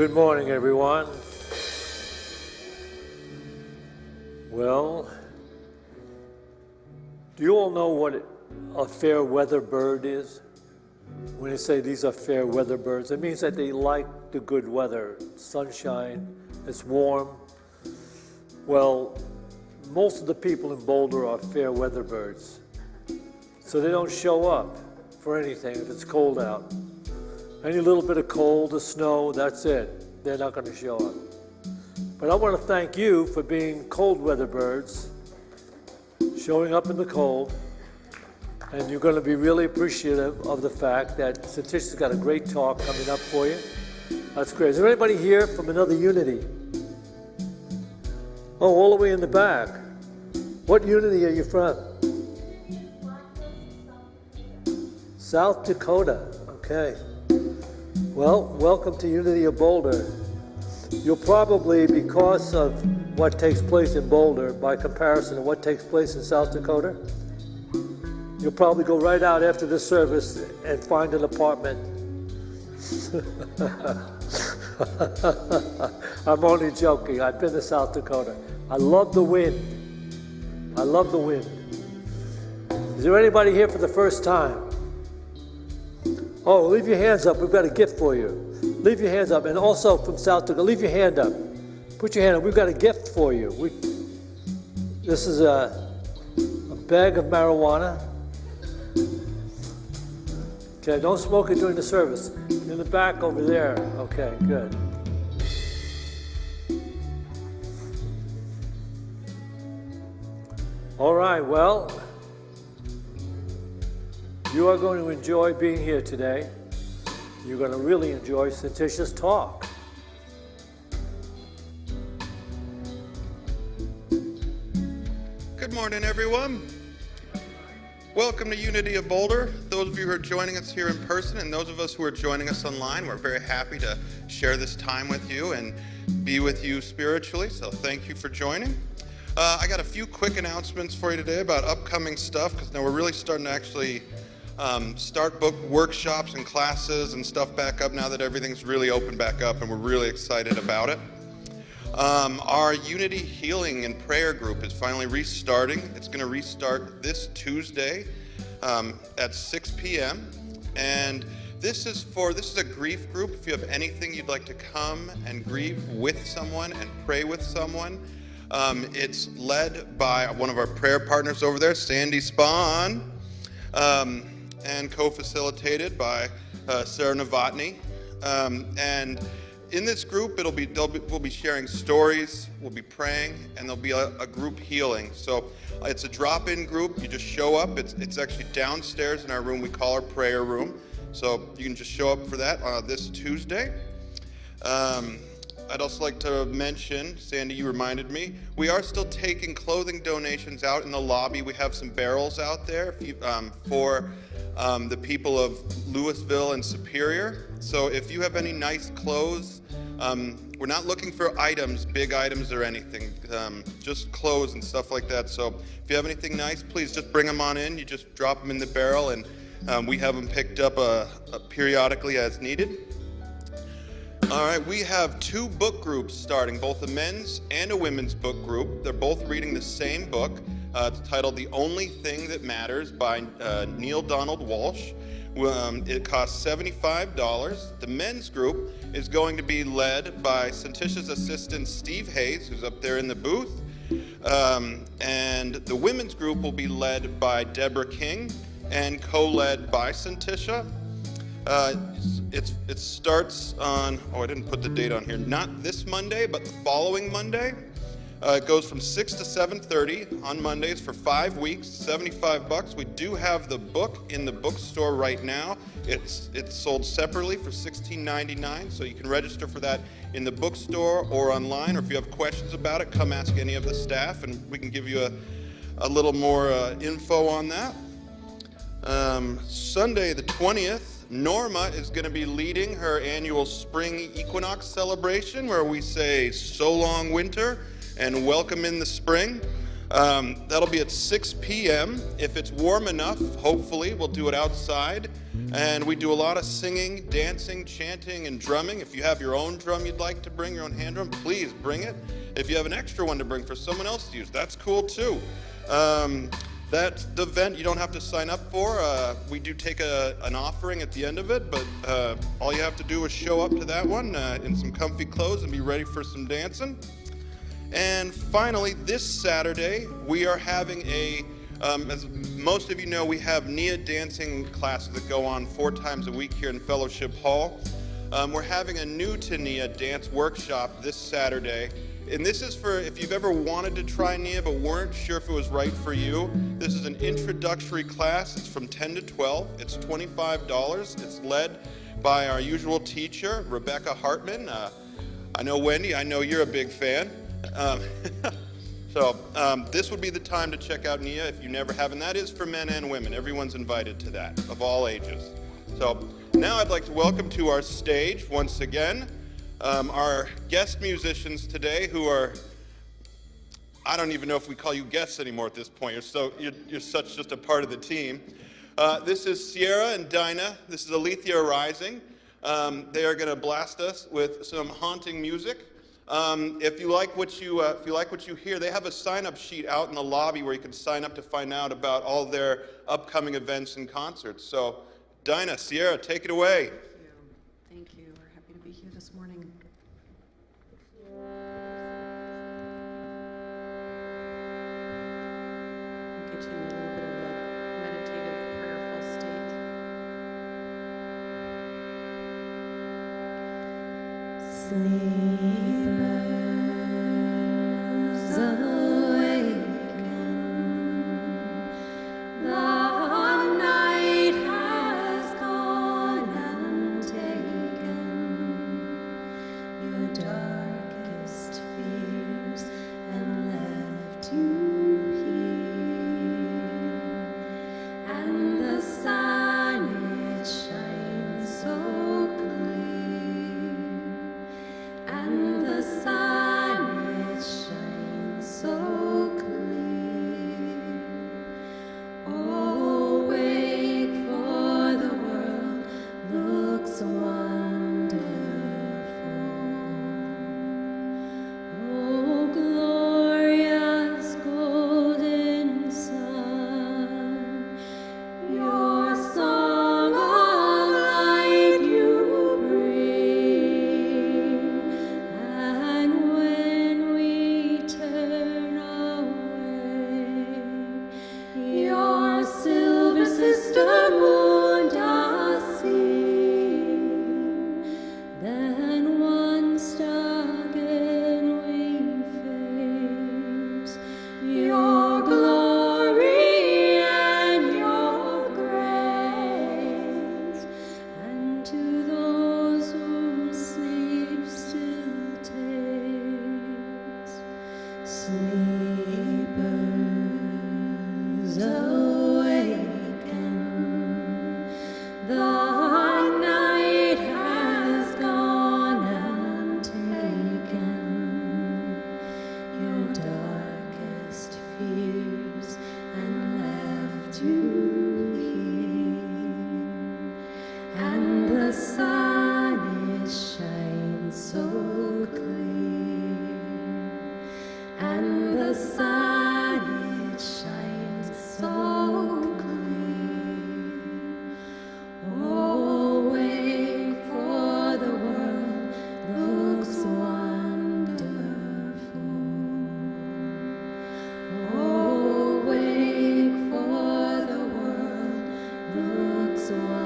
Good morning, everyone. Well, do you all know what a fair weather bird is? When they say these are fair weather birds, it means that they like the good weather, sunshine, it's warm. Well, most of the people in Boulder are fair weather birds. So they don't show up for anything if it's cold out. Any little bit of cold or snow, that's it. They're not going to show up. But I want to thank you for being cold weather birds, showing up in the cold, and you're going to be really appreciative of the fact that Syntysche's got a great talk coming up for you. That's great. Is there anybody here from another unity? Oh, all the way in the back. What unity are you from? South Dakota. Okay. Well, welcome to Unity of Boulder. You'll probably, because of what takes place in Boulder, by comparison to what takes place in South Dakota, you'll probably go right out after this service and find an apartment. I'm only joking. I've been to South Dakota. I love the wind. I love the wind. Is there anybody here for the first time? Oh, leave your hands up. We've got a gift for you. Leave your hands up. And also from South Dakota, leave your hand up. Put your hand up. We've got a gift for you. This is a bag of marijuana. Okay, don't smoke it during the service. In the back over there. Okay, good. All right, well, you are going to enjoy being here today. You're going to really enjoy Syntysche's talk. Good morning, everyone. Welcome to Unity of Boulder. Those of you who are joining us here in person and those of us who are joining us online, we're very happy to share this time with you and be with you spiritually, so thank you for joining. I got a few quick announcements for you today about upcoming stuff, because now we're really starting to actually start book workshops and classes and stuff back up now that everything's really open back up, and we're really excited about it. Our Unity Healing and Prayer group is finally restarting. It's going to restart this Tuesday at 6 p.m. And this is a grief group. If you have anything you'd like to come and grieve with someone and pray with someone, it's led by one of our prayer partners over there, Sandy Spahn, and co-facilitated by Sarah Novotny. And in this group, we'll be sharing stories, we'll be praying, and there'll be a group healing. So it's a drop-in group. You just show up. It's actually downstairs in our room. We call our prayer room. So you can just show up for that this Tuesday. I'd also like to mention, Sandy, you reminded me, we are still taking clothing donations out in the lobby. We have some barrels out there for the people of Louisville and Superior. So if you have any nice clothes, we're not looking for items, big items or anything, just clothes and stuff like that. So if you have anything nice, please just bring them on in. You just drop them in the barrel, and we have them picked up periodically as needed. All right, we have two book groups starting, both a men's and a women's book group. They're both reading the same book. It's titled The Only Thing That Matters by Neil Donald Walsh. It costs $75. The men's group is going to be led by Syntysche's assistant, Steve Hayes, who's up there in the booth. And the women's group will be led by Deborah King and co-led by Syntysche. It starts on, I didn't put the date on here, not this Monday, but the following Monday. It goes from 6 to 7:30 on Mondays for 5 weeks, $75. We do have the book in the bookstore right now. It's sold separately for $16.99, so you can register for that in the bookstore or online, or if you have questions about it, come ask any of the staff and we can give you a little more info on that. Sunday the 20th, Norma is going to be leading her annual spring equinox celebration where we say, so long winter and welcome in the spring. That'll be at 6 p.m. If it's warm enough, hopefully, we'll do it outside. And we do a lot of singing, dancing, chanting, and drumming. If you have your own drum you'd like to bring, your own hand drum, please bring it. If you have an extra one to bring for someone else to use, that's cool too. That's the event you don't have to sign up for. We do take an offering at the end of it, but all you have to do is show up to that one in some comfy clothes and be ready for some dancing. And finally, this Saturday, we are having as most of you know, we have Nia dancing classes that go on 4 times a week here in Fellowship Hall. We're having a new to Nia dance workshop this Saturday. And this is for if you've ever wanted to try Nia but weren't sure if it was right for you. This is an introductory class. It's from 10 to 12. It's $25. It's led by our usual teacher, Rebecca Hartman. I know, Wendy, I know you're a big fan. So this would be the time to check out Nia if you never have, and that is for men and women. Everyone's invited to that, of all ages. So now I'd like to welcome to our stage once again our guest musicians today, who are, I don't even know if we call you guests anymore at this point. You're such just a part of the team. This is Sierra and Dinah. This is Aletheia Rising. They are going to blast us with some haunting music. If you like what you hear, they have a sign-up sheet out in the lobby where you can sign up to find out about all their upcoming events and concerts. So, Dinah, Sierra, take it away. Thank you. We're happy to be here this morning. We'll get you in a little bit of a meditative, prayerful state. Sleepers awaken, the night has gone and taken your darkest fears and left you here, and the sun it shines so clear, and the sun it shines so clear. Oh, wake, for the world looks wonderful. Oh, glorious golden sun, your song of light you bring, and when we turn away, your silver sister moon does sing. Then once again we face your glory and your grace, and to those whom sleep still takes, sleepers awaken, the night has gone and taken your darkest fears and left you here, and the sun it shines so clear, and the sun it shines so clear. Oh, wake, for the world looks wonderful. Oh, wake, for the world looks wonderful.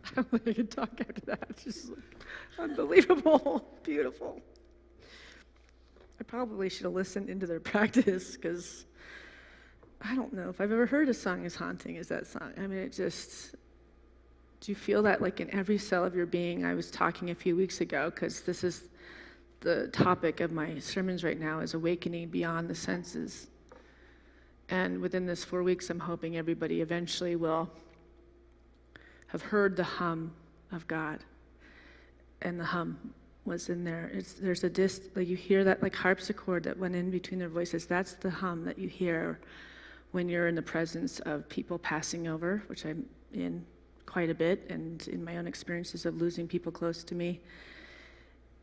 I don't think I can talk after that. It's just like unbelievable, beautiful. I probably should have listened into their practice, because I don't know if I've ever heard a song as haunting as that song. I mean, it just Do you feel that like in every cell of your being? I was talking a few weeks ago, because this is the topic of my sermons right now, is awakening beyond the senses. And within this 4 weeks, I'm hoping everybody eventually will have heard the hum of God. And the hum was in there. There's a like you hear that like harpsichord that went in between their voices. That's the hum that you hear when you're in the presence of people passing over, which I'm in quite a bit, and in my own experiences of losing people close to me.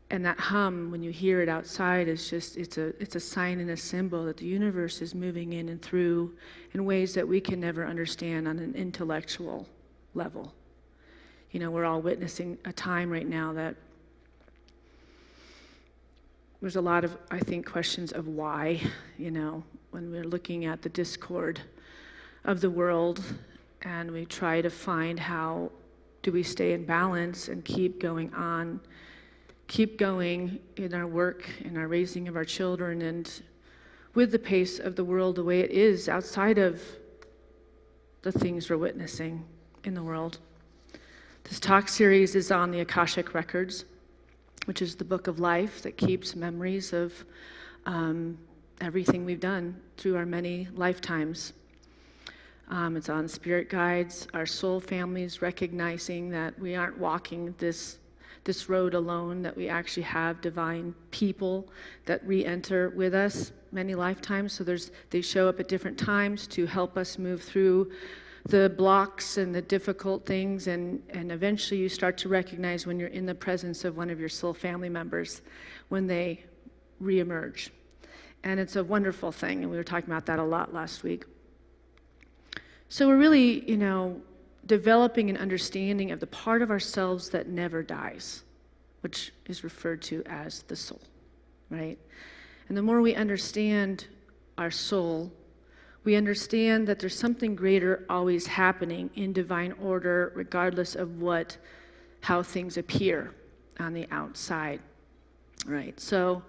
And that hum, when you hear it outside, is just, it's a sign and a symbol that the universe is moving in and through in ways that we can never understand on an intellectual level. You know, we're all witnessing a time right now that there's a lot of, I think, questions of why, you know, when we're looking at the discord of the world and we try to find how do we stay in balance and keep going on, keep going in our work, in our raising of our children, and with the pace of the world the way it is outside of the things we're witnessing in the world. This talk series is on the Akashic Records, which is the book of life that keeps memories of everything we've done through our many lifetimes. It's on spirit guides, our soul families, recognizing that we aren't walking this road alone, that we actually have divine people that re-enter with us many lifetimes. So they show up at different times to help us move through the blocks and the difficult things, and eventually you start to recognize when you're in the presence of one of your soul family members when they re-emerge. And it's a wonderful thing, and we were talking about that a lot last week. So we're really, you know, developing an understanding of the part of ourselves that never dies, which is referred to as the soul, right? And the more we understand our soul, we understand that there's something greater always happening in divine order, regardless of how things appear on the outside, right? So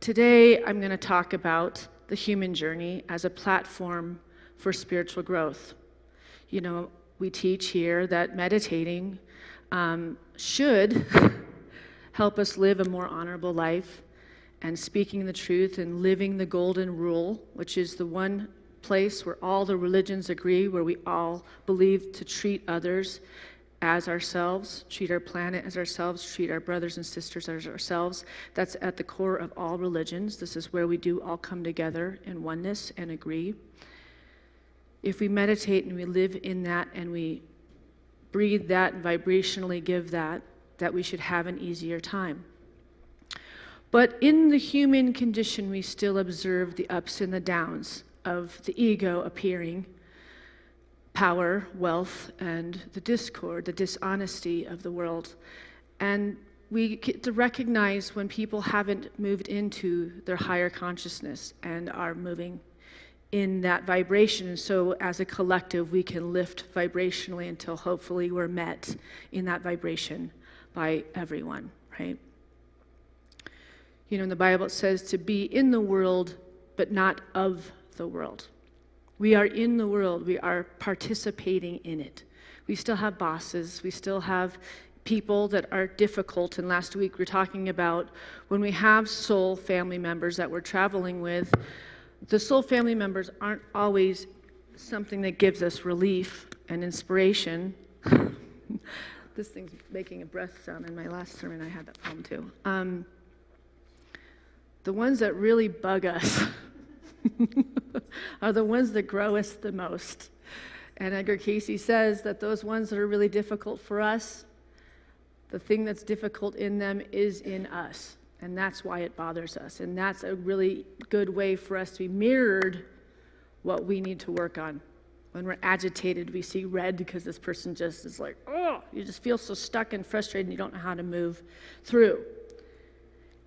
today I'm going to talk about the human journey as a platform for spiritual growth. You know, we teach here that meditating should help us live a more honorable life, and speaking the truth and living the golden rule, which is the one place where all the religions agree, where we all believe to treat others as ourselves, treat our planet as ourselves, treat our brothers and sisters as ourselves. That's at the core of all religions. This is where we do all come together in oneness and agree. If we meditate and we live in that and we breathe that and vibrationally give that we should have an easier time. But in the human condition, we still observe the ups and the downs of the ego appearing, power, wealth, and the discord, the dishonesty of the world. And we get to recognize when people haven't moved into their higher consciousness and are moving in that vibration. So as a collective, we can lift vibrationally until hopefully we're met in that vibration by everyone, right? You know, in the Bible it says to be in the world, but not of the world. We are in the world. We are participating in it. We still have bosses. We still have people that are difficult. And last week we were talking about when we have soul family members that we're traveling with, the soul family members aren't always something that gives us relief and inspiration. This thing's making a breath sound. In my last sermon I had that problem too. The ones that really bug us are the ones that grow us the most. And Edgar Casey says that those ones that are really difficult for us, the thing that's difficult in them is in us. And that's why it bothers us. And that's a really good way for us to be mirrored what we need to work on. When we're agitated, we see red because this person just is like, oh, you just feel so stuck and frustrated and you don't know how to move through.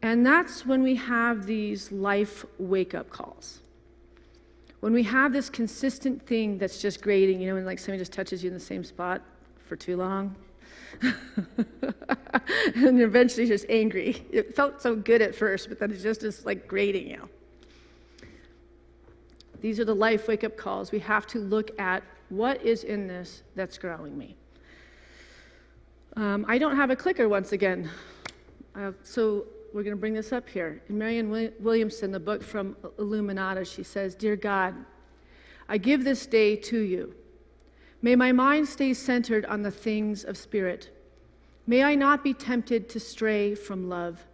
And that's when we have these life wake-up calls. When we have this consistent thing that's just grating, you know, when like somebody just touches you in the same spot for too long. And you're eventually just angry. It felt so good at first, but then it's just like grating you. These are the life wake-up calls. We have to look at what is in this that's growing me. I don't have a clicker once again. So we're going to bring this up here. In Marianne Williamson, the book from Illuminata, she says, "Dear God, I give this day to you. May my mind stay centered on the things of spirit. May I not be tempted to stray from love.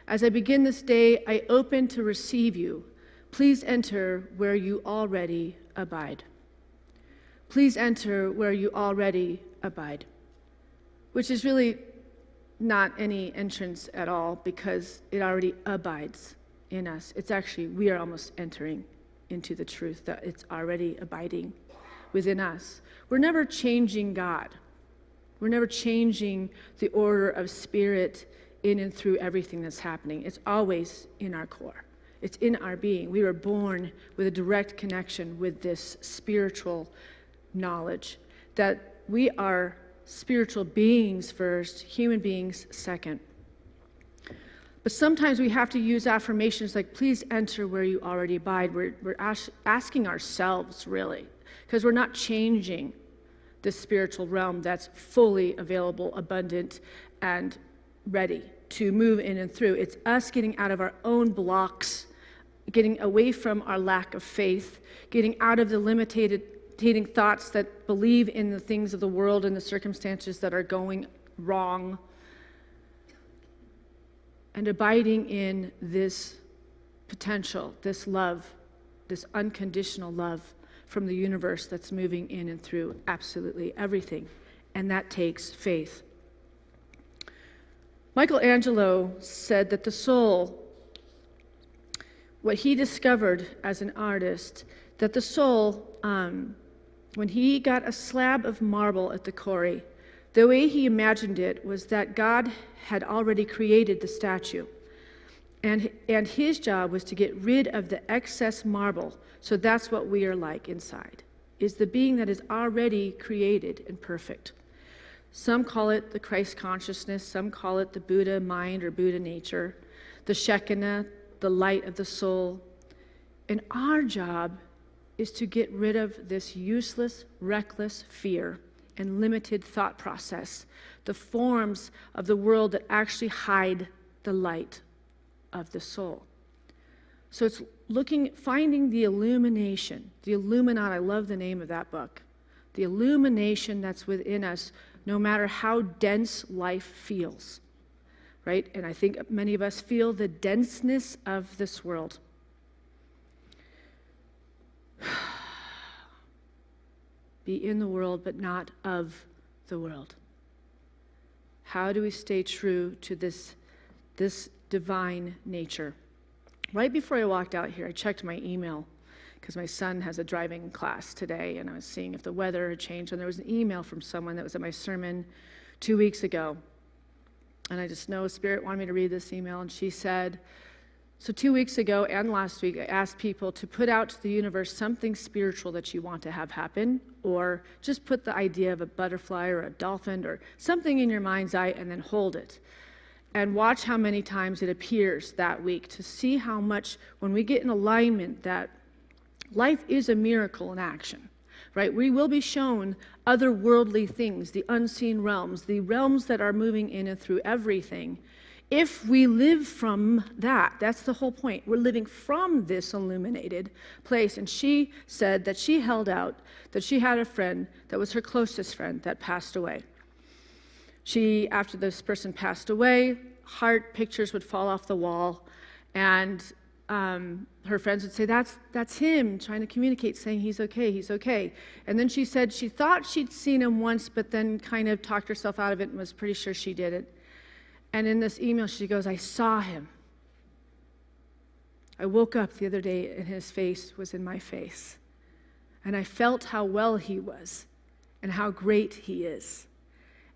As I begin this day, I open to receive you. Please enter where you already abide." Please enter where you already abide. Which is really not any entrance at all, because it already abides in us. It's actually, we are almost entering into the truth that it's already abiding within us. We're never changing God. We're never changing the order of spirit in and through everything that's happening. It's always in our core. It's in our being. We were born with a direct connection with this spiritual knowledge that we are spiritual beings first, human beings second. But sometimes we have to use affirmations like, please enter where you already abide. We're asking ourselves, really, because we're not changing the spiritual realm that's fully available, abundant, and ready to move in and through. It's us getting out of our own blocks, getting away from our lack of faith, getting out of the limiting thoughts that believe in the things of the world and the circumstances that are going wrong, and abiding in this potential, this love, this unconditional love from the universe that's moving in and through absolutely everything. And that takes faith. Michelangelo said that the soul, what he discovered as an artist, that the soul, when he got a slab of marble at the quarry, the way he imagined it was that God had already created the statue. And his job was to get rid of the excess marble. So that's what we are like inside, is the being that is already created and perfect. Some call it the Christ consciousness, some call it the Buddha mind or Buddha nature, the Shekinah, the light of the soul. And our job is to get rid of this useless, reckless fear and limited thought process, the forms of the world that actually hide the light of the soul. So it's finding the illumination, the Illuminati. I love the name of that book. The illumination that's within us, no matter how dense life feels, right? And I think many of us feel the denseness of this world. Be in the world, but not of the world. How do we stay true to this divine nature? Right before I walked out here, I checked my email because my son has a driving class today, and I was seeing if the weather had changed, and there was an email from someone that was at my sermon 2 weeks ago. And I just know Spirit wanted me to read this email, and she said, so 2 weeks ago and last week, I asked people to put out to the universe something spiritual that you want to have happen, or just put the idea of a butterfly or a dolphin or something in your mind's eye and then hold it. And watch how many times it appears that week to see how much, when we get in alignment, that life is a miracle in action, right? We will be shown otherworldly things, the unseen realms, the realms that are moving in and through everything. If we live from that, that's the whole point. We're living from this illuminated place. And she said that she held out, that she had a friend that was her closest friend that passed away. After this person passed away, heart pictures would fall off the wall, and her friends would say, that's him trying to communicate, saying he's okay, he's okay. And then she said she thought she'd seen him once, but then kind of talked herself out of it and was pretty sure she did it. And in this email, she goes, I saw him. I woke up the other day and his face was in my face. And I felt how well he was and how great he is.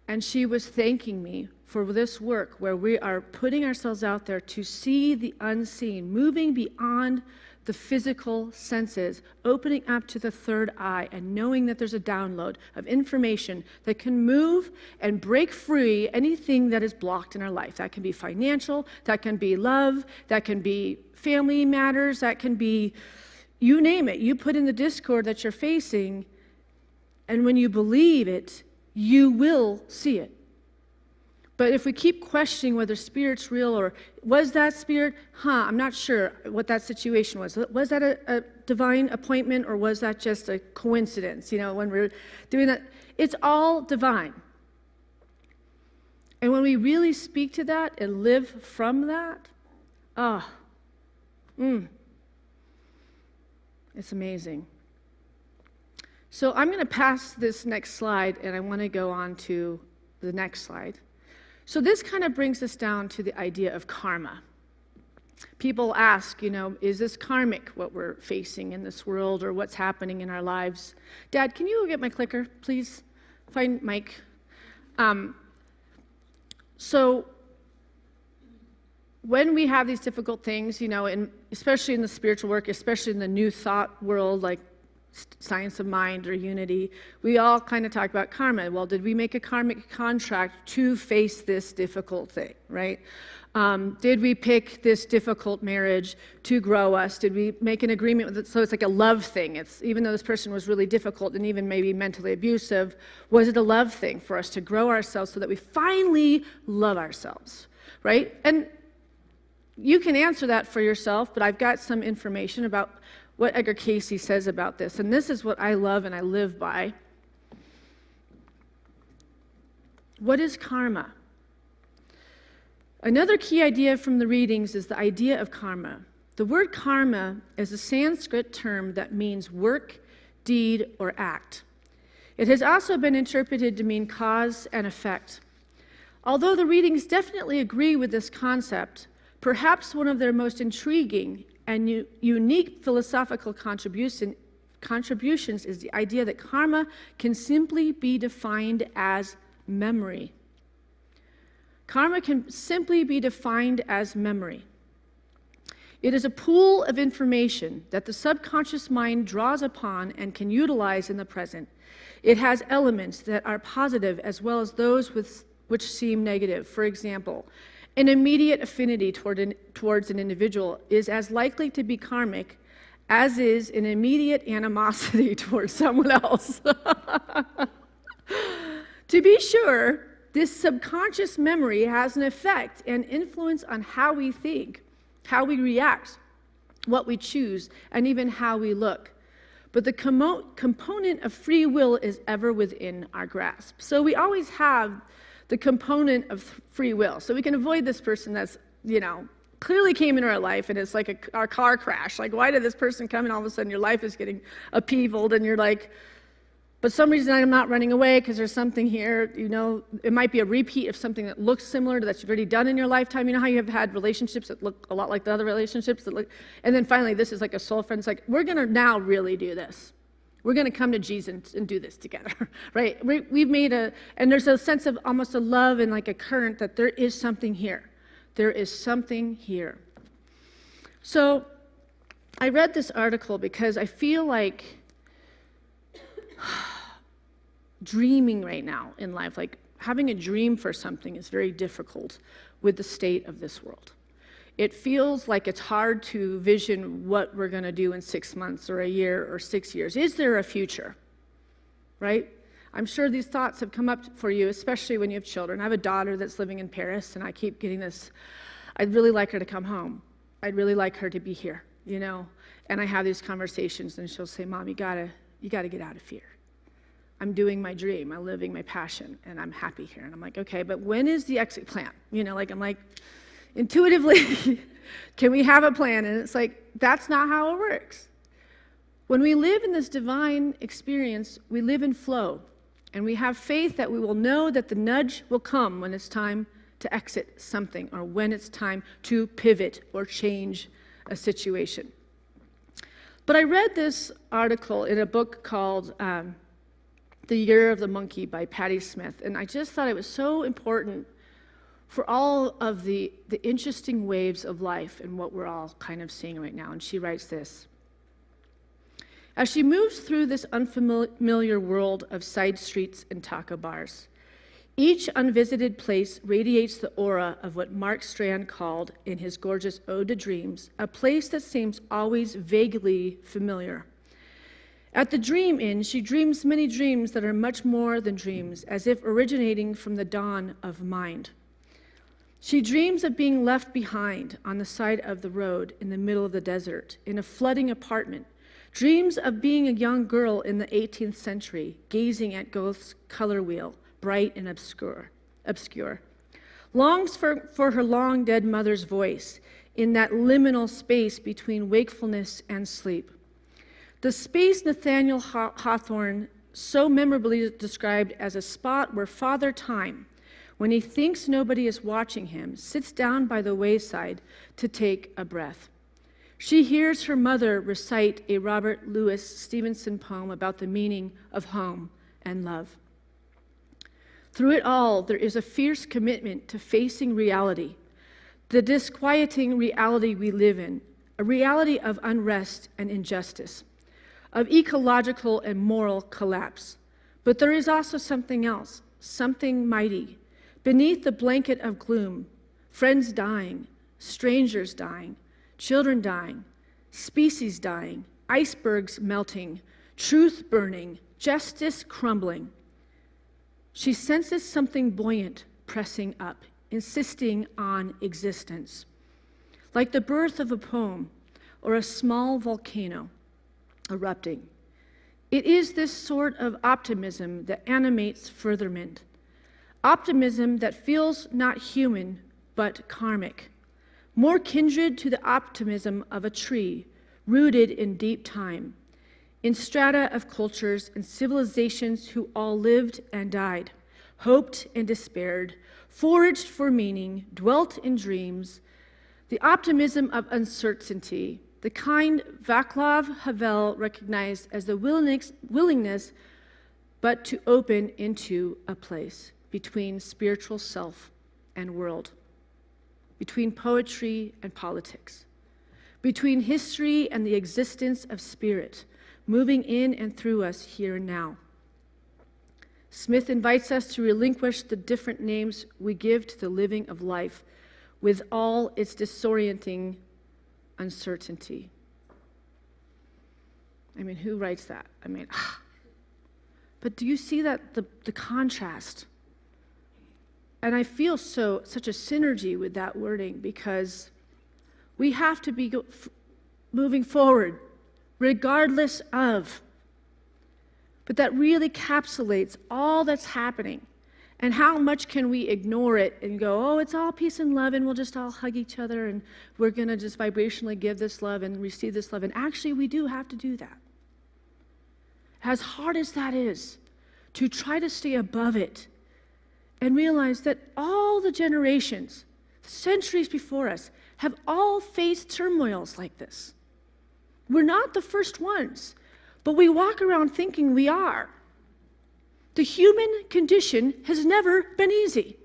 And she was thanking me for this work where we are putting ourselves out there to see the unseen, moving beyond the physical senses, opening up to the third eye and knowing that there's a download of information that can move and break free anything that is blocked in our life. That can be financial, that can be love, that can be family matters, that can be, you name it. You put in the discord that you're facing, and when you believe it, you will see it. But if we keep questioning whether spirit's real or was that spirit, I'm not sure what that situation was. Was that a divine appointment or was that just a coincidence? When we're doing that, it's all divine. And when we really speak to that and live from that, it's amazing. So I'm going to pass this next slide, and I want to go on to the next slide. So this kind of brings us down to the idea of karma. People ask, is this karmic, what we're facing in this world or what's happening in our lives? Dad, can you go get my clicker, please? Find Mike. So when we have these difficult things, especially in the spiritual work, especially in the new thought world, like science of mind or unity, we all kind of talk about karma. Well, did we make a karmic contract to face this difficult thing, right? Did we pick this difficult marriage to grow us? Did we make an agreement with it? So it's like a love thing. It's even though this person was really difficult and even maybe mentally abusive, was it a love thing for us to grow ourselves so that we finally love ourselves, right? And you can answer that for yourself, but I've got some information about what Edgar Cayce says about this, and this is what I love and I live by. What is karma? Another key idea from the readings is the idea of karma. The word karma is a Sanskrit term that means work, deed, or act. It has also been interpreted to mean cause and effect. Although the readings definitely agree with this concept, perhaps one of their most intriguing and unique philosophical contributions is the idea that karma can simply be defined as memory. Karma can simply be defined as memory. It is a pool of information that the subconscious mind draws upon and can utilize in the present. It has elements that are positive as well as those which seem negative. For example, an immediate affinity towards an individual is as likely to be karmic as is an immediate animosity towards someone else. To be sure, this subconscious memory has an effect and influence on how we think, how we react, what we choose, and even how we look. But the component of free will is ever within our grasp. So we always have the component of free will. So we can avoid this person that's, clearly came into our life and it's like our car crash. Like, why did this person come and all of a sudden your life is getting upheavaled and you're like, but some reason I'm not running away because there's something here, it might be a repeat of something that looks similar to that you've already done in your lifetime. You know how you have had relationships that look a lot like the other relationships that look, and then finally this is like a soul friend. It's like, we're going to now really do this. We're going to come to Jesus and do this together, right? We've made and there's a sense of almost a love and like a current that there is something here. There is something here. So I read this article because I feel like dreaming right now in life, like having a dream for something is very difficult with the state of this world. It feels like it's hard to vision what we're going to do in 6 months or a year or 6 years. Is there a future? Right? I'm sure these thoughts have come up for you, especially when you have children. I have a daughter that's living in Paris, and I keep getting this, I'd really like her to come home. I'd really like her to be here, And I have these conversations, and she'll say, Mom, you gotta get out of fear. I'm doing my dream, I'm living my passion, and I'm happy here. And I'm like, okay, but when is the exit plan? I'm like, intuitively, can we have a plan? And it's like, that's not how it works. When we live in this divine experience, we live in flow, and we have faith that we will know that the nudge will come when it's time to exit something, or when it's time to pivot or change a situation. But I read this article in a book called The Year of the Monkey by Patti Smith, and I just thought it was so important for all of the interesting waves of life and what we're all kind of seeing right now. And she writes this: as she moves through this unfamiliar world of side streets and taco bars, each unvisited place radiates the aura of what Mark Strand called, in his gorgeous Ode to Dreams, a place that seems always vaguely familiar. At the Dream Inn, she dreams many dreams that are much more than dreams, as if originating from the dawn of mind. She dreams of being left behind on the side of the road in the middle of the desert, in a flooding apartment. Dreams of being a young girl in the 18th century, gazing at Goethe's color wheel, bright and obscure. Longs for her long dead mother's voice in that liminal space between wakefulness and sleep. The space Nathaniel Hawthorne so memorably described as a spot where Father Time, when he thinks nobody is watching him, sits down by the wayside to take a breath. She hears her mother recite a Robert Louis Stevenson poem about the meaning of home and love. Through it all, there is a fierce commitment to facing reality, the disquieting reality we live in, a reality of unrest and injustice, of ecological and moral collapse. But there is also something else, something mighty. Beneath the blanket of gloom, friends dying, strangers dying, children dying, species dying, icebergs melting, truth burning, justice crumbling. She senses something buoyant pressing up, insisting on existence, like the birth of a poem or a small volcano erupting. It is this sort of optimism that animates Furtherment, optimism that feels not human but karmic, more kindred to the optimism of a tree rooted in deep time, in strata of cultures and civilizations who all lived and died, hoped and despaired, foraged for meaning, dwelt in dreams, the optimism of uncertainty, the kind Václav Havel recognized as the willingness but to open into a place between spiritual self and world, between poetry and politics, between history and the existence of spirit, moving in and through us here and now. Smith invites us to relinquish the different names we give to the living of life with all its disorienting uncertainty. I mean, who writes that? I mean, but do you see that the contrast? And I feel such a synergy with that wording, because we have to be moving forward regardless of. But that really encapsulates all that's happening. And how much can we ignore it and go, oh, it's all peace and love, and we'll just all hug each other, and we're going to just vibrationally give this love and receive this love. And actually, we do have to do that. As hard as that is, to try to stay above it and realize that all the generations, centuries before us, have all faced turmoils like this. We're not the first ones, but we walk around thinking we are. The human condition has never been easy.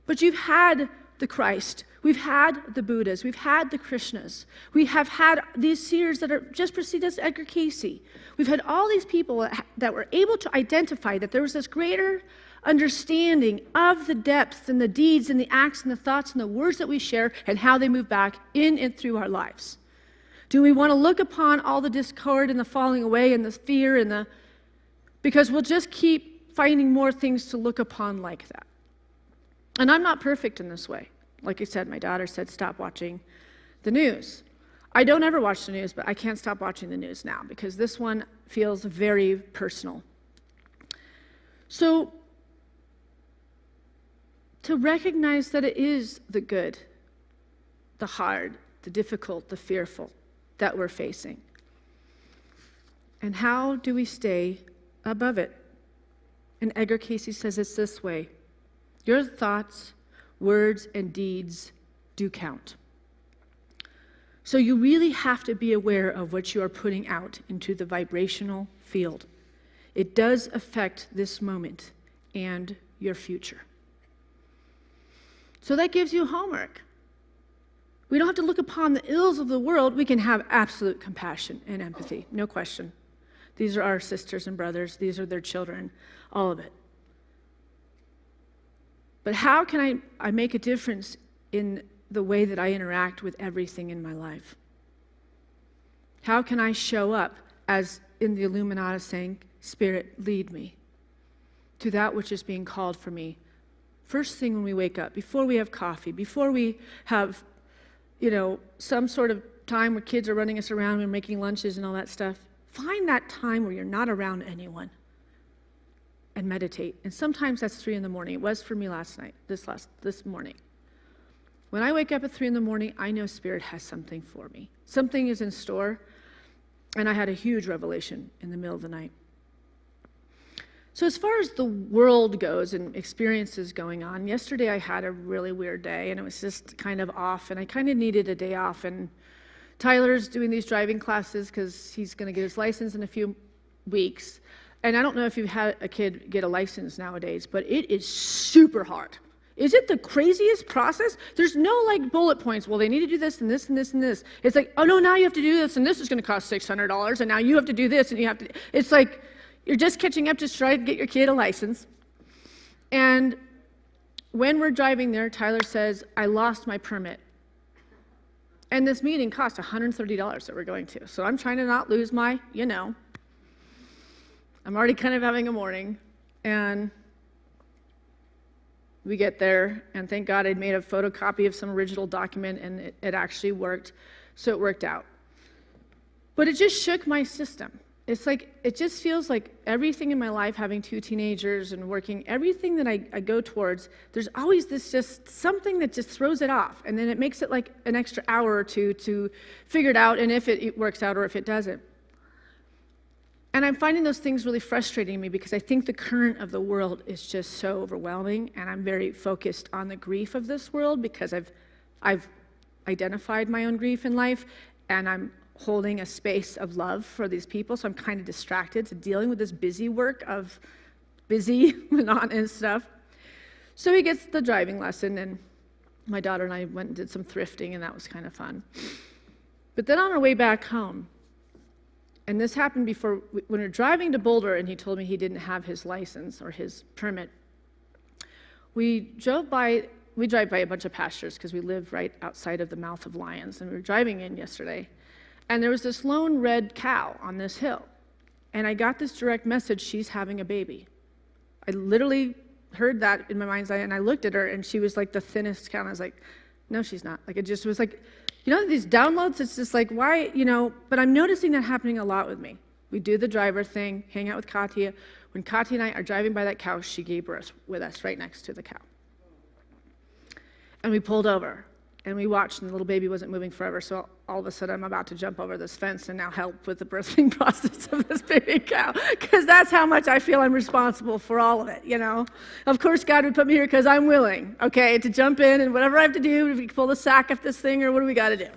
But you've had the Christ, we've had the Buddhas, we've had the Krishnas, we have had these seers that are just preceded us, Edgar Cayce. We've had all these people that were able to identify that there was this greater understanding of the depths and the deeds and the acts and the thoughts and the words that we share and how they move back in and through our lives. Do we want to look upon all the discord and the falling away and the fear and the... Because we'll just keep finding more things to look upon like that. And I'm not perfect in this way. Like I said, my daughter said, stop watching the news. I don't ever watch the news, but I can't stop watching the news now because this one feels very personal. So, to recognize that it is the good, the hard, the difficult, the fearful that we're facing. And how do we stay above it? And Edgar Cayce says it's this way: your thoughts, words, and deeds do count. So you really have to be aware of what you are putting out into the vibrational field. It does affect this moment and your future. So that gives you homework. We don't have to look upon the ills of the world. We can have absolute compassion and empathy, no question. These are our sisters and brothers. These are their children, all of it. But how can I make a difference in the way that I interact with everything in my life? How can I show up as in the Illuminati saying, Spirit, lead me to that which is being called for me First thing when we wake up, before we have coffee, before we have, some sort of time where kids are running us around, we're making lunches and all that stuff. Find that time where you're not around anyone and meditate. And sometimes that's 3 a.m. It was for me last night, this morning. When I wake up at 3 a.m, I know Spirit has something for me. Something is in store, and I had a huge revelation in the middle of the night. So as far as the world goes and experiences going on, yesterday I had a really weird day, and it was just kind of off, and I kind of needed a day off. And Tyler's doing these driving classes because he's going to get his license in a few weeks. And I don't know if you've had a kid get a license nowadays, but it is super hard. Is it the craziest process? There's no bullet points. Well, they need to do this and this and this and this. It's like, oh no, now you have to do this, and this is going to cost $600, and now you have to do this, and you have to. It's like you're just catching up to try to get your kid a license. And when we're driving there, Tyler says, I lost my permit. And this meeting cost $130 that we're going to. So I'm trying to not lose my, I'm already kind of having a morning. And we get there, and thank God I'd made a photocopy of some original document, and it actually worked. So it worked out. But it just shook my system. It's like, it just feels like everything in my life, having 2 teenagers and working, everything that I go towards, there's always this just something that just throws it off. And then it makes it like an extra hour or two to figure it out, and if it works out or if it doesn't. And I'm finding those things really frustrating me because I think the current of the world is just so overwhelming, and I'm very focused on the grief of this world because I've identified my own grief in life, and I'm holding a space of love for these people, so I'm kind of distracted to dealing with this busy work of busy, monotonous stuff. So he gets the driving lesson, and my daughter and I went and did some thrifting, and that was kind of fun. But then on our way back home, and this happened before, when we were driving to Boulder, and he told me he didn't have his license or his permit, we drive by a bunch of pastures because we live right outside of the mouth of lions, and we were driving in yesterday. And there was this lone red cow on this hill. And I got this direct message, she's having a baby. I literally heard that in my mind's eye, and I looked at her, and she was like the thinnest cow. And I was like, no, she's not. Like, it just was like, these downloads, it's just like, why, but I'm noticing that happening a lot with me. We do the driver thing, hang out with Katya. When Katya and I are driving by that cow, she gave birth with us right next to the cow. And we pulled over. And we watched, and the little baby wasn't moving forever, so all of a sudden I'm about to jump over this fence and now help with the birthing process of this baby cow, because that's how much I feel I'm responsible for all of it, Of course, God would put me here because I'm willing, to jump in, and whatever I have to do, if we pull the sack of this thing, or what do we got to do?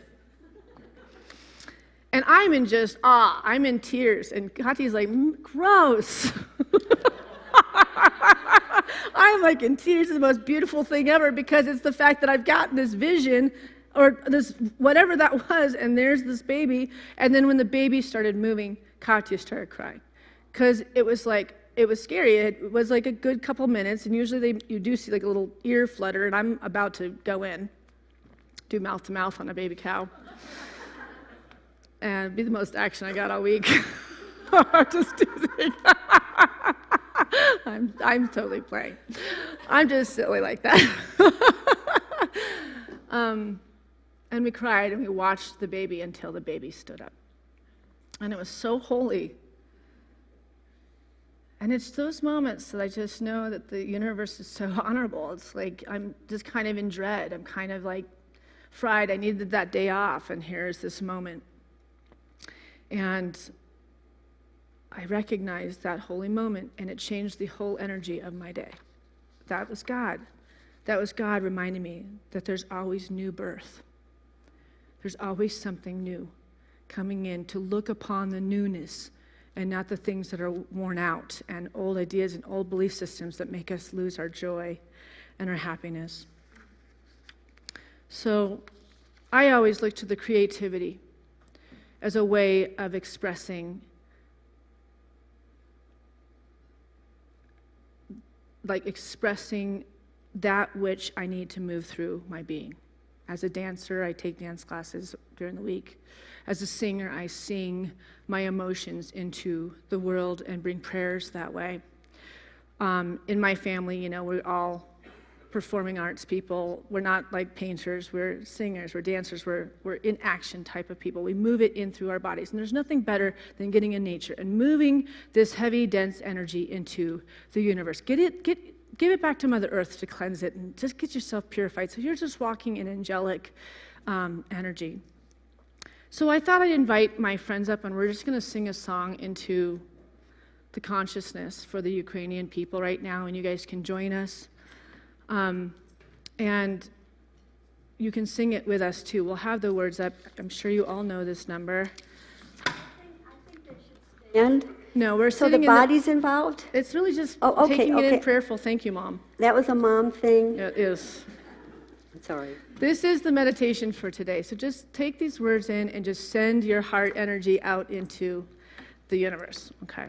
And I'm in just awe. I'm in tears, and Katya's like, gross. I'm like in tears. It's the most beautiful thing ever, because it's the fact that I've gotten this vision, or this whatever that was, and there's this baby. And then when the baby started moving, Katya started crying, because it was scary. It was like a good couple minutes, and usually you do see like a little ear flutter, and I'm about to go in, do mouth to mouth on a baby cow, and be the most action I got all week. Just teasing. I'm totally playing. I'm just silly like that. And we cried, and we watched the baby until the baby stood up. And it was so holy. And it's those moments that I just know that the universe is so honorable. It's like I'm just kind of in dread. I'm kind of like fried. I needed that day off, and here's this moment. And I recognized that holy moment, and it changed the whole energy of my day. That was God. That was God reminding me that there's always new birth. There's always something new coming in, to look upon the newness and not the things that are worn out and old ideas and old belief systems that make us lose our joy and our happiness. So I always look to the creativity as a way of expressing that which I need to move through my being. As a dancer, I take dance classes during the week. As a singer, I sing my emotions into the world and bring prayers that way. In my family, we all performing arts people. We're not like painters, we're singers, we're dancers, we're in action type of people. We move it in through our bodies. And there's nothing better than getting in nature and moving this heavy, dense energy into the universe. Give it back to Mother Earth to cleanse it and just get yourself purified. So you're just walking in angelic energy. So I thought I'd invite my friends up and we're just gonna sing a song into the consciousness for the Ukrainian people right now, and you guys can join us. And you can sing it with us too. We'll have the words up. I'm sure you all know this number. I think they should stand. No, we're So sitting the in body's involved? It's really just Oh, okay, taking it in okay. prayerful. Thank you, Mom. That was a mom thing? It is. It's all right. This is the meditation for today. So just take these words in and just send your heart energy out into the universe. Okay.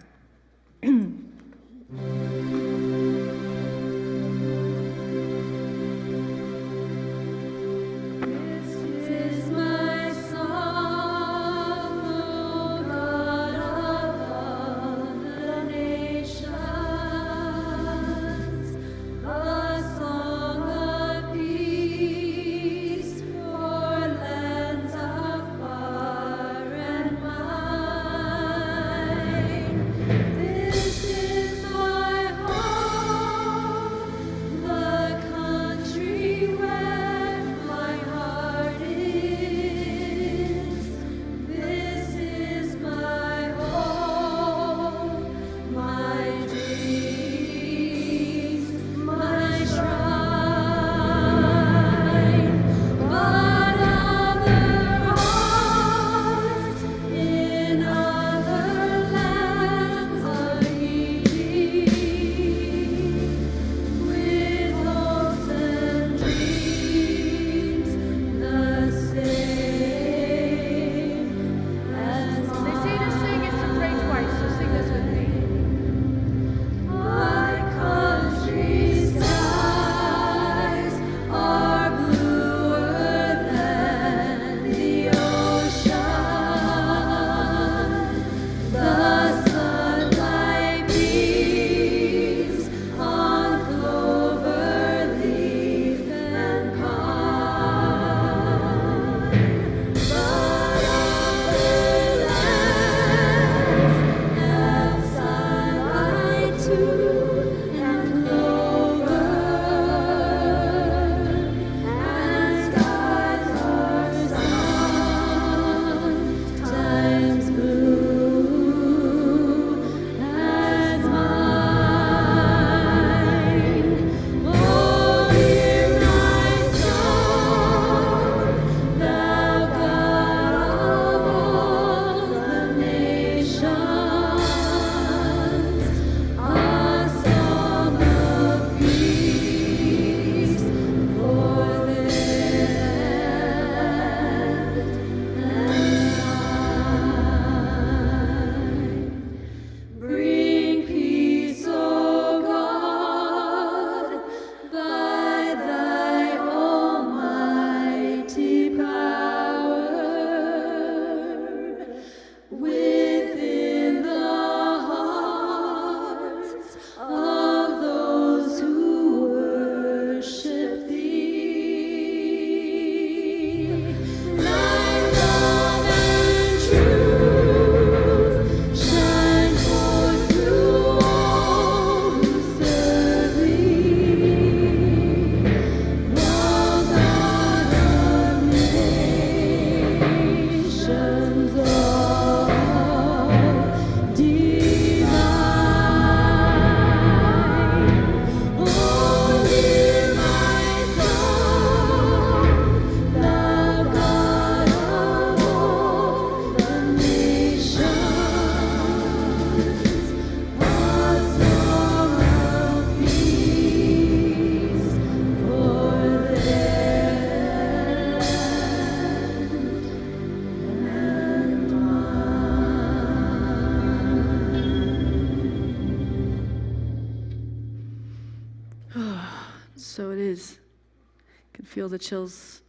So it is. You can feel the chills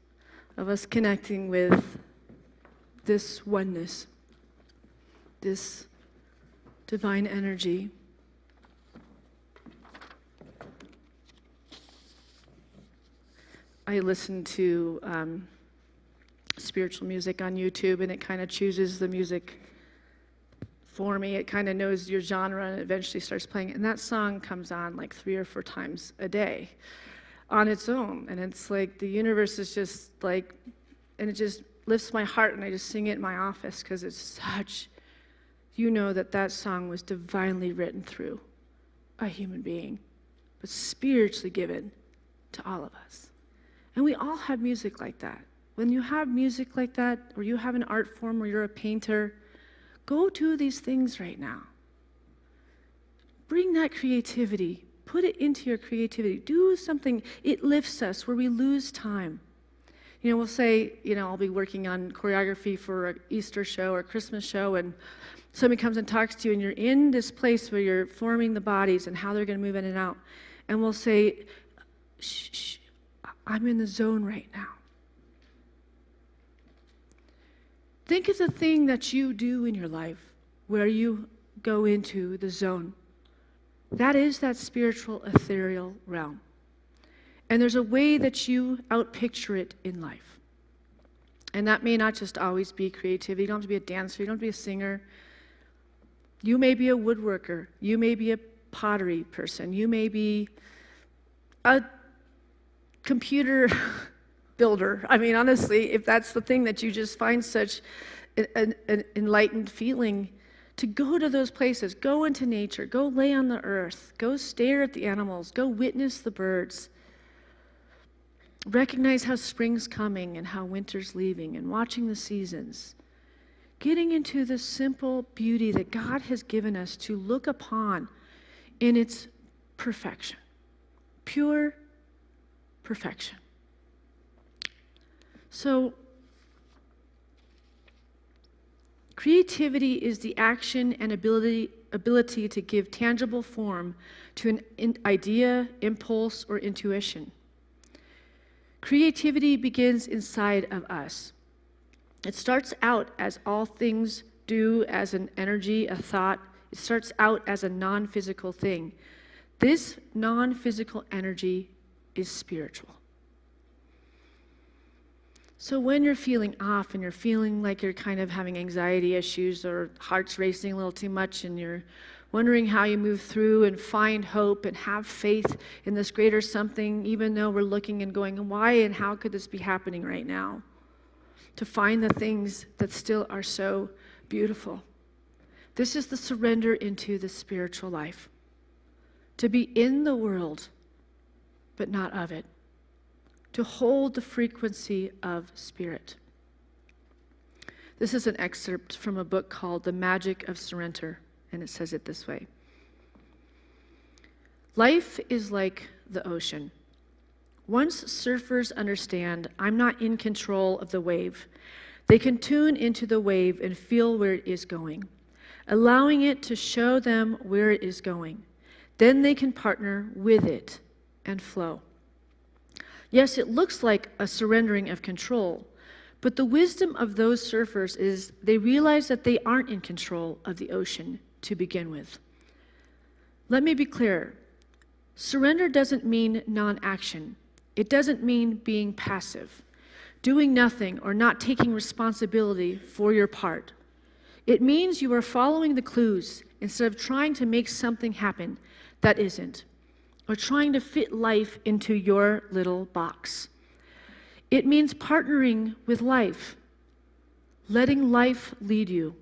of us connecting with this oneness, this divine energy. I listen to spiritual music on YouTube, and it kind of chooses the music for me. It kind of knows your genre and eventually starts playing it. And that song comes on like 3 or 4 times a day on its own. And it's like the universe is just like, and it just lifts my heart, and I just sing it in my office because it's such, you know, that song was divinely written through a human being, but spiritually given to all of us. And we all have music like that. When you have music like that, or you have an art form, or you're a painter, go do these things right now. Bring that creativity. Put it into your creativity. Do something. It lifts us where we lose time. You know, we'll say, you know, I'll be working on choreography for an Easter show or a Christmas show, and somebody comes and talks to you, and you're in this place where you're forming the bodies and how they're going to move in and out. And we'll say, shh, I'm in the zone right now. Think of the thing that you do in your life where you go into the zone. That is that spiritual, ethereal realm. And there's a way that you outpicture it in life. And that may not just always be creativity. You don't have to be a dancer. You don't have to be a singer. You may be a woodworker. You may be a pottery person. You may be a computer builder. I mean, honestly, if that's the thing that you just find such an enlightened feeling, to go to those places, go into nature, go lay on the earth, go stare at the animals, go witness the birds. Recognize how spring's coming and how winter's leaving, and watching the seasons. Getting into the simple beauty that God has given us to look upon in its perfection. Pure perfection. So, creativity is the action and ability to give tangible form to an idea, impulse, or intuition. Creativity begins inside of us. It starts out, as all things do, as an energy, a thought. It starts out as a non-physical thing. This non-physical energy is spiritual. So when you're feeling off and you're feeling like you're kind of having anxiety issues, or heart's racing a little too much, and you're wondering how you move through and find hope and have faith in this greater something, even though we're looking and going, why and how could this be happening right now? To find the things that still are so beautiful. This is the surrender into the spiritual life. To be in the world, but not of it. To hold the frequency of spirit. This is an excerpt from a book called The Magic of Surrender, and it says it this way. Life is like the ocean. Once surfers understand, I'm not in control of the wave, they can tune into the wave and feel where it is going, allowing it to show them where it is going. Then they can partner with it and flow. Yes, it looks like a surrendering of control, but the wisdom of those surfers is they realize that they aren't in control of the ocean to begin with. Let me be clear. Surrender doesn't mean non-action. It doesn't mean being passive, doing nothing or not taking responsibility for your part. It means you are following the clues instead of trying to make something happen that isn't, or trying to fit life into your little box. It means partnering with life, letting life lead you,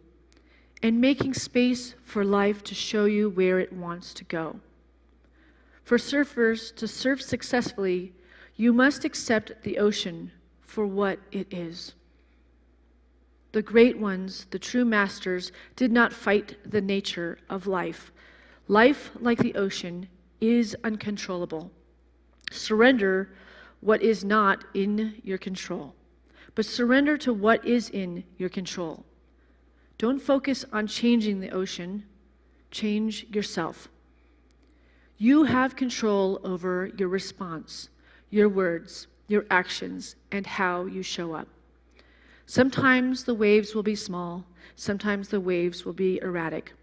and making space for life to show you where it wants to go. For surfers to surf successfully, you must accept the ocean for what it is. The great ones, the true masters, did not fight the nature of life. Life, like the ocean, is uncontrollable. Surrender what is not in your control, but surrender to what is in your control. Don't focus on changing the ocean, change yourself. You have control over your response, your words, your actions, and how you show up. Sometimes the waves will be small, sometimes the waves will be erratic.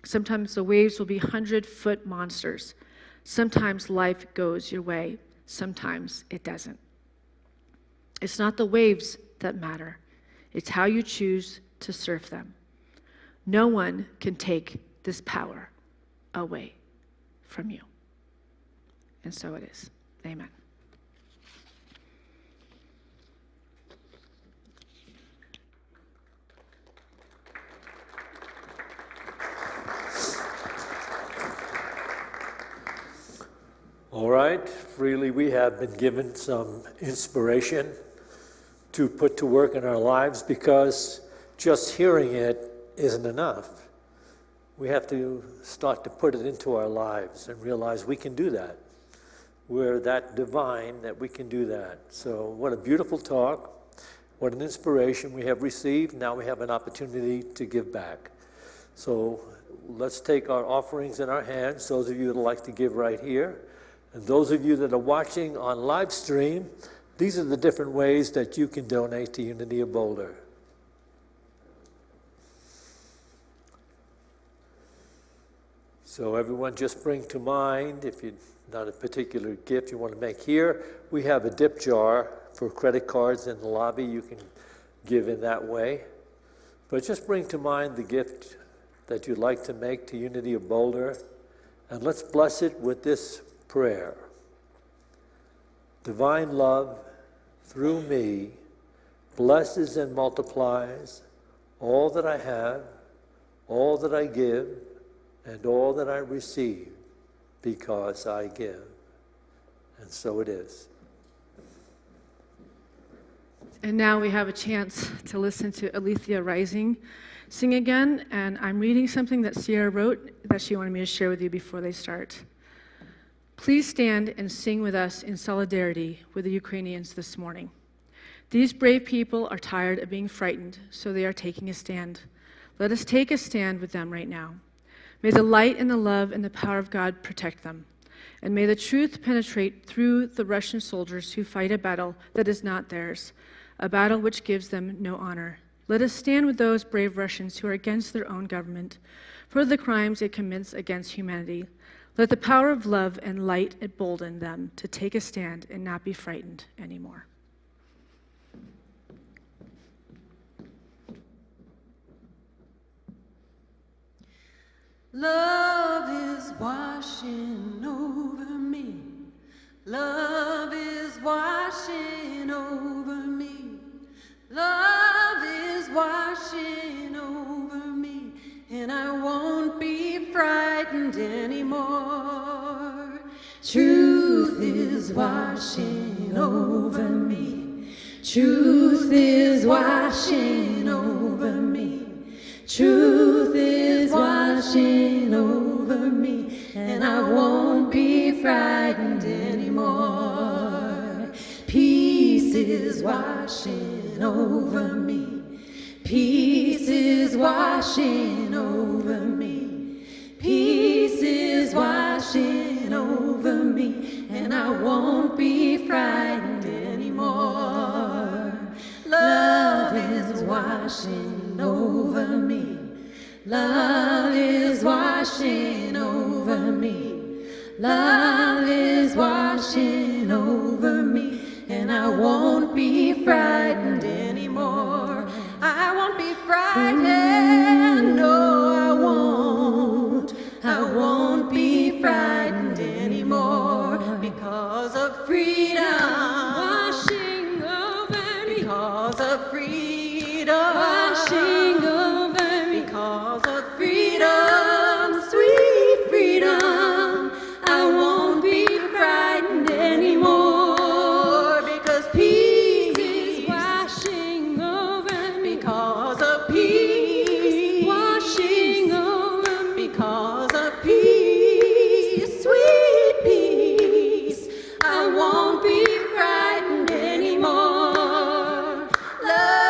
Sometimes the waves will be 100-foot monsters. Sometimes life goes your way, sometimes it doesn't. It's not the waves that matter. It's how you choose to surf them. No one can take this power away from you. And so it is. Amen. All right, freely we have been given some inspiration to put to work in our lives, because just hearing it isn't enough. We have to start to put it into our lives and realize we can do that. We're that divine that we can do that. So what a beautiful talk. What an inspiration we have received. Now we have an opportunity to give back. So let's take our offerings in our hands, those of you that would like to give right here. And those of you that are watching on live stream, these are the different ways that you can donate to Unity of Boulder. So everyone just bring to mind, if you're not a particular gift you want to make here, we have a dip jar for credit cards in the lobby. You can give in that way. But just bring to mind the gift that you'd like to make to Unity of Boulder, and let's bless it with this prayer. Divine love, through me, blesses and multiplies all that I have, all that I give, and all that I receive, because I give. And so it is. And now we have a chance to listen to Aletheia Rising sing again, and I'm reading something that Sierra wrote that she wanted me to share with you before they start. Please stand and sing with us in solidarity with the Ukrainians this morning. These brave people are tired of being frightened, so they are taking a stand. Let us take a stand with them right now. May the light and the love and the power of God protect them. And may the truth penetrate through the Russian soldiers who fight a battle that is not theirs, a battle which gives them no honor. Let us stand with those brave Russians who are against their own government for the crimes it commits against humanity. Let the power of love and light embolden them to take a stand and not be frightened anymore. Love is washing over me. Love is washing over me. Love is washing over me. And I won't be frightened anymore. Truth is washing over me. Truth is washing over me. Truth is washing over me, and I won't be frightened anymore. Peace is washing over me. Peace is washing over me. Peace is washing over me, and I won't be frightened anymore. Love is washing over me. Love is washing over me. Love is washing over me, and I won't be frightened anymore. I won't be frightened, no, I won't. I won't be frightened anymore because of freedom. Washing over me. Because of freedom. Washing over me. Because of freedom, sweet freedom. I won't be frightened anymore because peace is washing over me. Because of peace, washing over me. Because of peace, sweet peace. I won't be frightened anymore. Love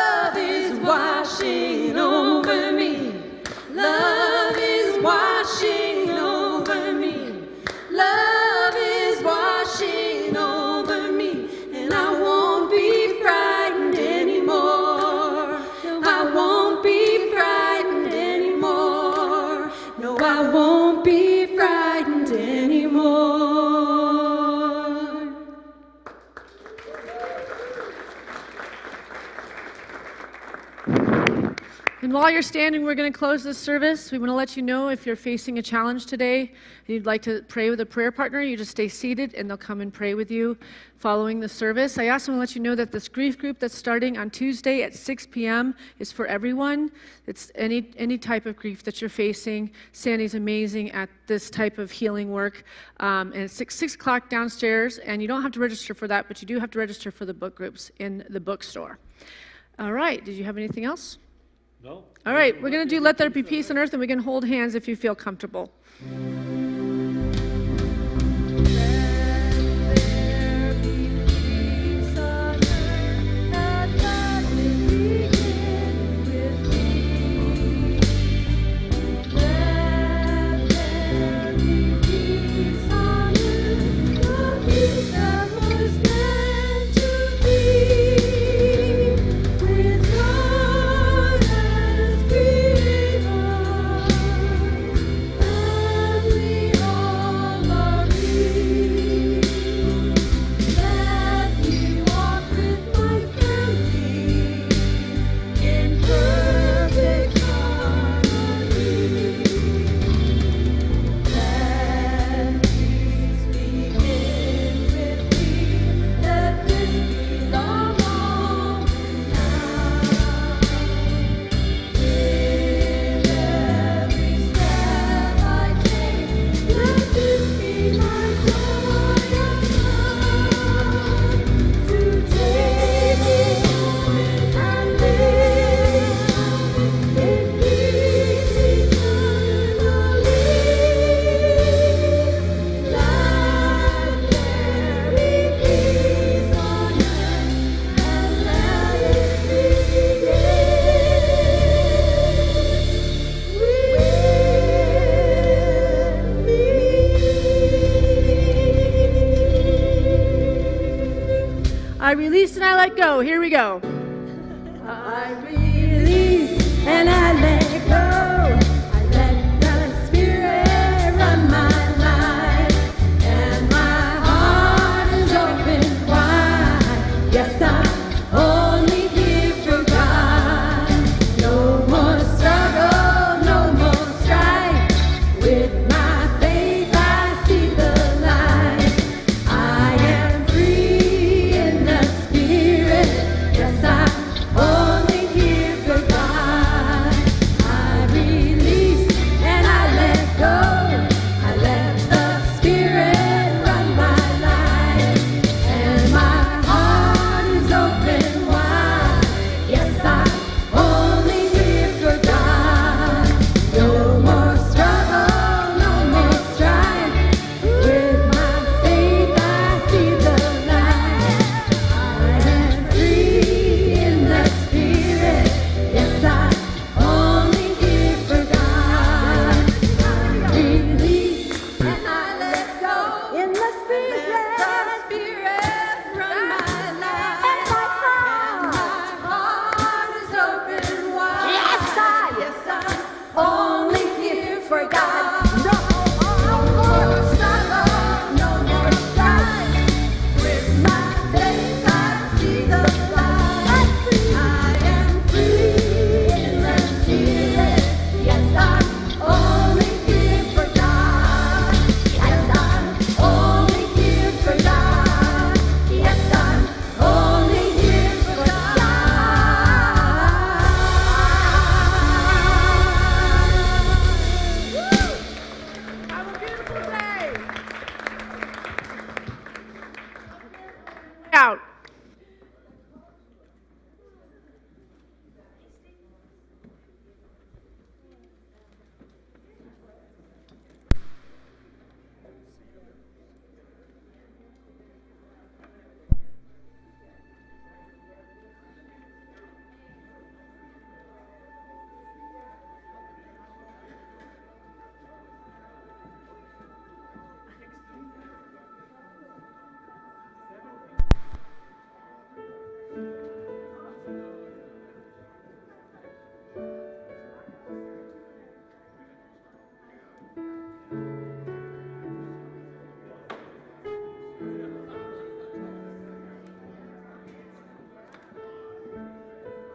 And while you're standing, we're going to close this service. We want to let you know if you're facing a challenge today and you'd like to pray with a prayer partner, you just stay seated and they'll come and pray with you following the service. I also want to let you know that this grief group that's starting on Tuesday at 6 p.m. is for everyone. It's any type of grief that you're facing. Sandy's amazing at this type of healing work. And it's 6 o'clock downstairs, and you don't have to register for that, but you do have to register for the book groups in the bookstore. All right, did you have anything else? No? All right, we're going to do Let There Be Peace on Earth, and we can hold hands if you feel comfortable. I release and I let go. Here we go. I release and I let go. I let the Spirit run my life, and my heart is open wide. Yes, I'm only here for God. No more struggle, no more strife. With my faith, I see the light. I am free in the Spirit. Yes, I'm only here for God. I release and I let go. I let the Spirit run my life, and my heart is open wide. Yes, I'm only here for God. No more struggle, no more strife. With my faith, I see the light. I am free in the Spirit. Yes, I'm only here for God. I release and I let go. In the Spirit. Let the Spirit run my life. And my heart. And my heart is open wide. Yes, I'm only here for God. No more struggle, no more strife. With my faith, I see the